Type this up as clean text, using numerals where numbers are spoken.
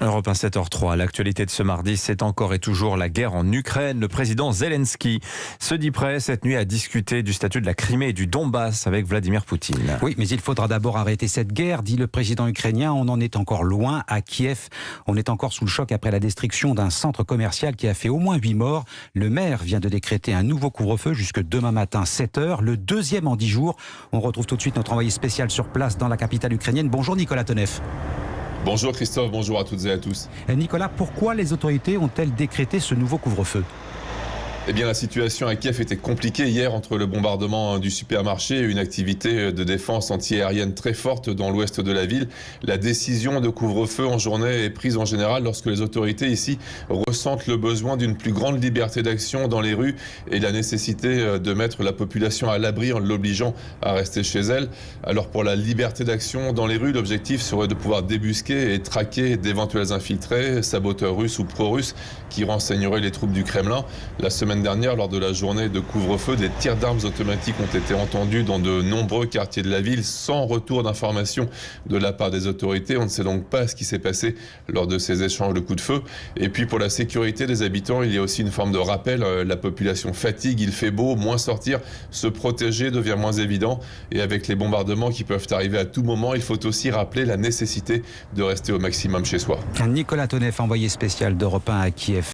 Europe 1 7h03, l'actualité de ce mardi, c'est encore et toujours la guerre en Ukraine. Le président Zelensky se dit prêt cette nuit à discuter du statut de la Crimée et du Donbass avec Vladimir Poutine. Oui, mais il faudra d'abord arrêter cette guerre, dit le président ukrainien. On en est encore loin. À Kiev, on est encore sous le choc après la destruction d'un centre commercial qui a fait au moins 8 morts. Le maire vient de décréter un nouveau couvre-feu jusque demain matin 7h, le deuxième en 10 jours. On retrouve tout de suite notre envoyé spécial sur place dans la capitale ukrainienne. Bonjour Nicolas Tonev. Bonjour Christophe, bonjour à toutes et à tous. Nicolas, pourquoi les autorités ont-elles décrété ce nouveau couvre-feu ? Eh bien, la situation à Kiev était compliquée hier entre le bombardement du supermarché et une activité de défense antiaérienne très forte dans l'ouest de la ville. La décision de couvre-feu en journée est prise en général lorsque les autorités ici ressentent le besoin d'une plus grande liberté d'action dans les rues et la nécessité de mettre la population à l'abri en l'obligeant à rester chez elle. Alors pour la liberté d'action dans les rues, l'objectif serait de pouvoir débusquer et traquer d'éventuels infiltrés, saboteurs russes ou pro-russes qui renseigneraient les troupes du Kremlin. La semaine dernière, lors de la journée de couvre-feu, des tirs d'armes automatiques ont été entendus dans de nombreux quartiers de la ville sans retour d'information de la part des autorités. On ne sait donc pas ce qui s'est passé lors de ces échanges de coups de feu. Et puis pour la sécurité des habitants, il y a aussi une forme de rappel. La population fatigue, il fait beau, moins sortir, se protéger devient moins évident. Et avec les bombardements qui peuvent arriver à tout moment, il faut aussi rappeler la nécessité de rester au maximum chez soi. Nicolas Tonev, envoyé spécial d'Europe 1 à Kiev.